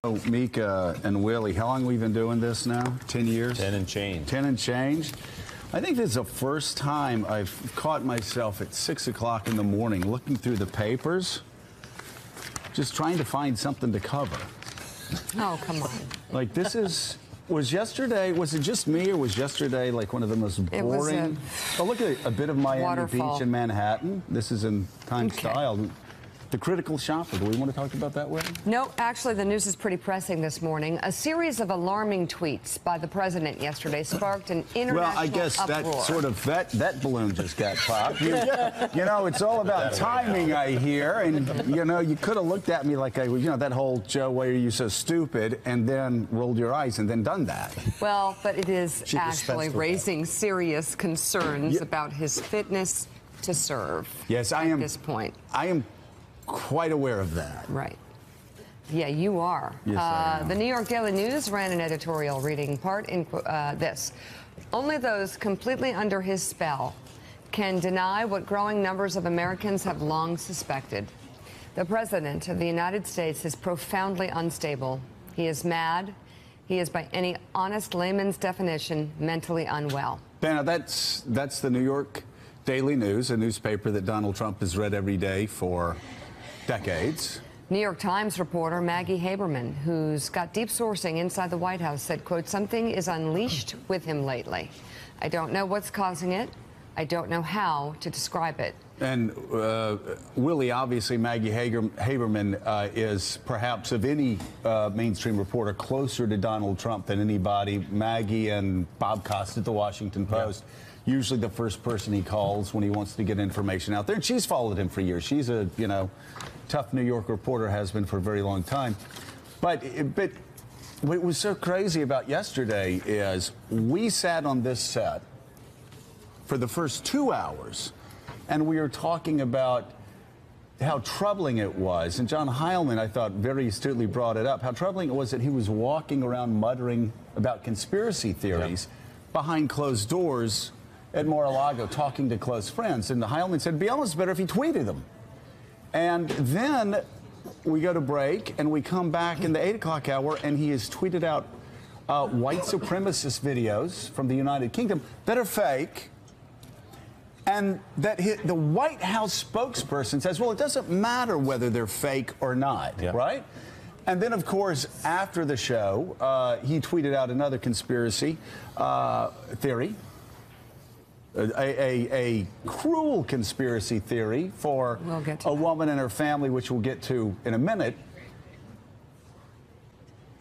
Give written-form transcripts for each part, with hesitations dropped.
Oh, Mika and Willie, how long have we been doing this now? 10 years? 10 and change. 10 and change? I think this is the first time I've caught myself at 6 o'clock in the morning looking through the papers, just trying to find something to cover. Oh, come on. Like, this is... Was it just me, or was yesterday like one of the most boring? Oh, look at a bit of Miami waterfall. Beach in Manhattan. This is in Times style. The critical shopper. Do we want to talk about that, Willie? No, actually, the news is pretty pressing this morning. A series of alarming tweets by the president yesterday sparked an international Well, I guess uproar. that balloon just got popped. You know, it's all about timing, I hear. And, you know, you could have looked at me like that whole Joe, why are you so stupid, and then rolled your eyes and then done that. Well, but it is actually raising serious concerns about his fitness to serve. Yes, at this point. I am quite aware of that. Right. Yeah, you are. Yes, I am. The New York Daily News ran an editorial reading part in this. Only those completely under his spell can deny what growing numbers of Americans have long suspected. The President of the United States is profoundly unstable. He is mad. He is, by any honest layman's definition, mentally unwell. Now, that's the New York Daily News, a newspaper that Donald Trump has read every day for decades. New York Times reporter Maggie Haberman, who's got deep sourcing inside the White House, said, quote, something is unleashed with him lately. I don't know what's causing it. I don't know how to describe it. And Willie, obviously, Maggie Haberman is perhaps of any mainstream reporter closer to Donald Trump than anybody. Maggie and Bob Costas at the Washington Post. Yeah. Usually the first person he calls when he wants to get information out there. And she's followed him for years. She's a, tough New York reporter, has been for a very long time. But what was so crazy about yesterday is we sat on this set for the first 2 hours, and we were talking about how troubling it was. And John Heilman, I thought, very astutely brought it up, how troubling it was that he was walking around muttering about conspiracy theories behind closed doors at Mar-a-Lago, talking to close friends. And Heilman said, it'd be almost better if he tweeted them. And then we go to break, and we come back in the 8 o'clock hour, and he has tweeted out white supremacist videos from the United Kingdom that are fake. And that the White House spokesperson says, well, it doesn't matter whether they're fake or not, right? And then, of course, after the show, he tweeted out another conspiracy theory. A cruel conspiracy theory for a woman and her family, which we'll get to in a minute.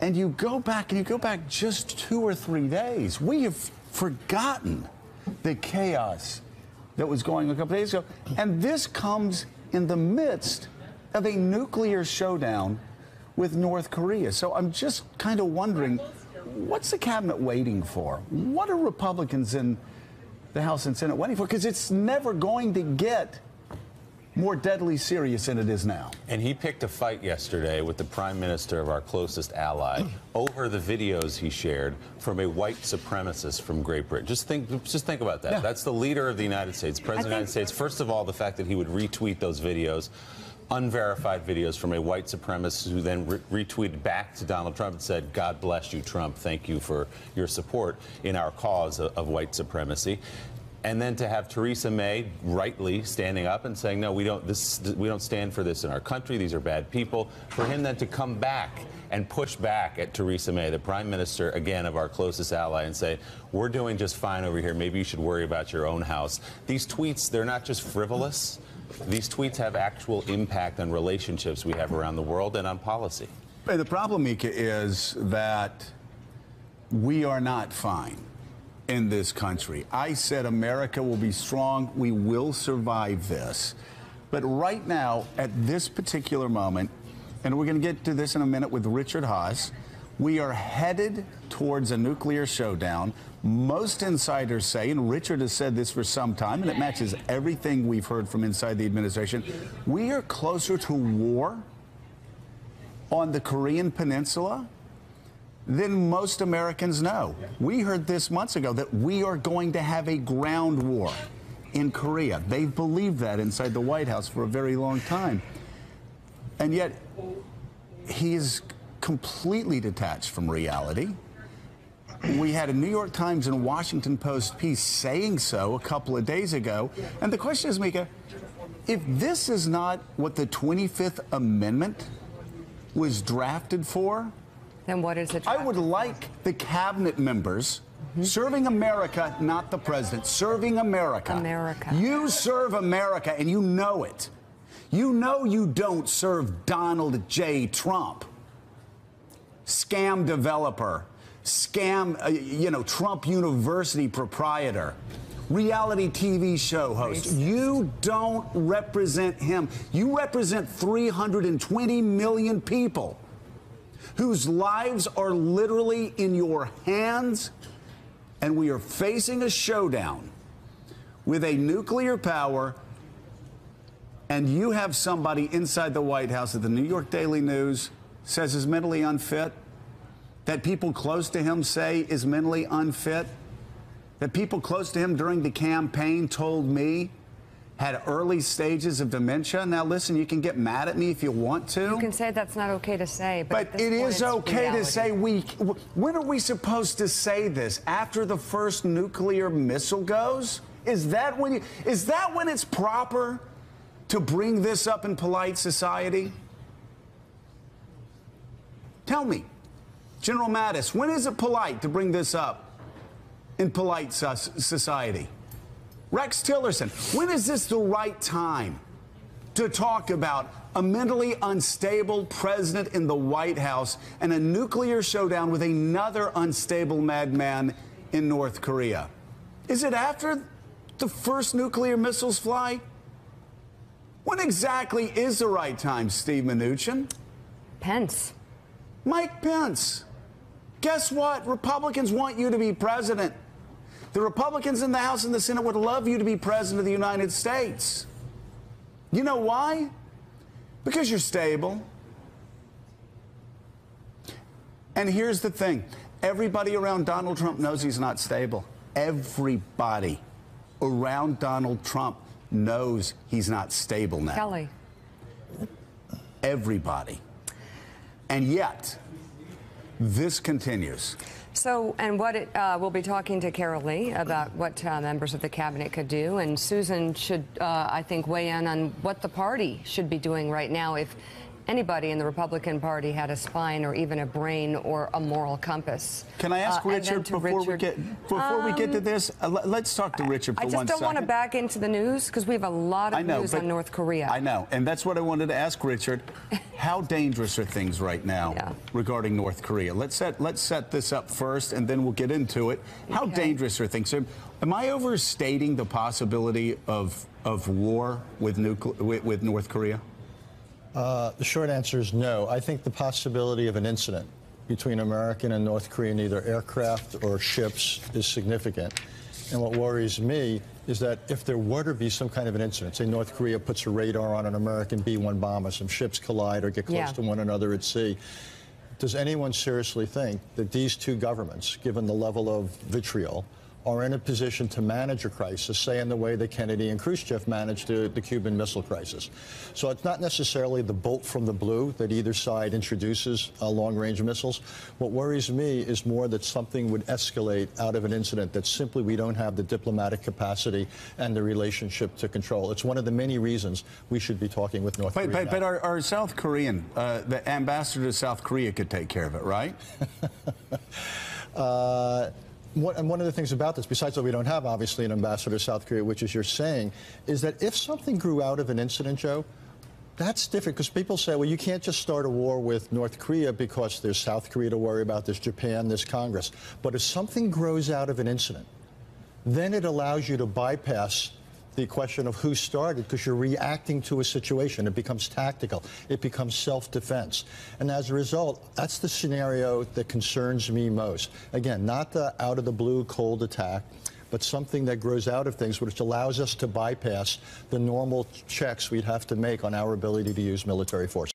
And you go back just 2 or 3 days. We have forgotten the chaos that was going on a couple days ago. And this comes in the midst of a nuclear showdown with North Korea. So I'm just kind of wondering, what's the cabinet waiting for? What are Republicans in the House and Senate waiting for? Because it's never going to get more deadly serious than it is now. And he picked a fight yesterday with the prime minister of our closest ally over the videos he shared from a white supremacist from Great Britain. Just think about that. Yeah. That's the leader of the United States, President of the United States. First of all, the fact that he would retweet those videos, unverified videos from a white supremacist who then retweeted back to Donald Trump and said, God bless you, Trump. Thank you for your support in our cause of white supremacy. And then to have Theresa May rightly standing up and saying, no, we don't stand for this in our country. These are bad people. For him then to come back and push back at Theresa May, the prime minister, again, of our closest ally, and say, we're doing just fine over here. Maybe you should worry about your own house. These tweets, they're not just frivolous. These tweets have actual impact on relationships we have around the world and on policy. The problem, Mika, is that we are not fine in this country. I said America will be strong. We will survive this. But right now, at this particular moment, and we're going to get to this in a minute with Richard Haass, we are headed towards a nuclear showdown. Most insiders say, and Richard has said this for some time, and it matches everything we've heard from inside the administration, we are closer to war on the Korean Peninsula than most Americans know. We heard this months ago that we are going to have a ground war in Korea. They've believed that inside the White House for a very long time. And yet, he is completely detached from reality. We had a New York Times and a Washington Post piece saying so a couple of days ago. And the question is, Mika, if this is not what the 25th Amendment was drafted for, then what is it? I would like the cabinet members serving America, not the president, serving America. America. You serve America, and you know it. You know you don't serve Donald J. Trump, scam developer, scam, Trump University proprietor, reality TV show host. You don't represent him. You represent 320 million people whose lives are literally in your hands, and we are facing a showdown with a nuclear power, and you have somebody inside the White House that the New York Daily News says is mentally unfit, that people close to him say is mentally unfit, that people close to him during the campaign told me had early stages of dementia. Now, listen, you can get mad at me if you want to. You can say that's not okay to say, but it is okay to say. When are we supposed to say this? After the first nuclear missile goes? Is that when it's proper to bring this up in polite society? Tell me, General Mattis, when is it polite to bring this up in polite society? Rex Tillerson, when is this the right time to talk about a mentally unstable president in the White House and a nuclear showdown with another unstable madman in North Korea? Is it after the first nuclear missiles fly? When exactly is the right time, Steve Mnuchin? Pence. Mike Pence. Guess what? Republicans want you to be president. The Republicans in the House and the Senate would love you to be president of the United States. You know why? Because you're stable. And here's the thing. Everybody around Donald Trump knows he's not stable. Everybody around Donald Trump knows he's not stable now. Kelly. Everybody. And yet, this continues. So, and we'll be talking to Carol Lee about what members of the cabinet could do. And Susan should, I think, weigh in on what the party should be doing right now if anybody in the Republican Party had a spine or even a brain or a moral compass. Can I ask Richard before we get to this? Let's talk to Richard for 1 second. I just don't want to back into the news because we have a lot of news on North Korea. I know, and that's what I wanted to ask Richard. How dangerous are things right now regarding North Korea? Let's set this up first, and then we'll get into it. How dangerous are things? Am I overstating the possibility of war with North Korea? The short answer is no. I think the possibility of an incident between American and North Korean, either aircraft or ships, is significant. And what worries me is that if there were to be some kind of an incident, say North Korea puts a radar on an American B-1 bomber, some ships collide or get close to one another at sea, does anyone seriously think that these two governments, given the level of vitriol, are in a position to manage a crisis, say in the way that Kennedy and Khrushchev managed the Cuban Missile Crisis? So it's not necessarily the bolt from the blue that either side introduces long-range missiles. What worries me is more that something would escalate out of an incident that simply we don't have the diplomatic capacity and the relationship to control. It's one of the many reasons we should be talking with North Korea. But our South Korean, the ambassador to South Korea could take care of it, right? And one of the things about this, besides that we don't have, obviously, an ambassador to South Korea, which is you're saying, is that if something grew out of an incident, Joe, that's different, because people say, well, you can't just start a war with North Korea because there's South Korea to worry about, there's Japan, there's Congress. But if something grows out of an incident, then it allows you to bypass the question of who started, because you're reacting to a situation. It becomes tactical. It becomes self-defense. And as a result, that's the scenario that concerns me most. Again, not the out-of-the-blue cold attack, but something that grows out of things, which allows us to bypass the normal checks we'd have to make on our ability to use military force.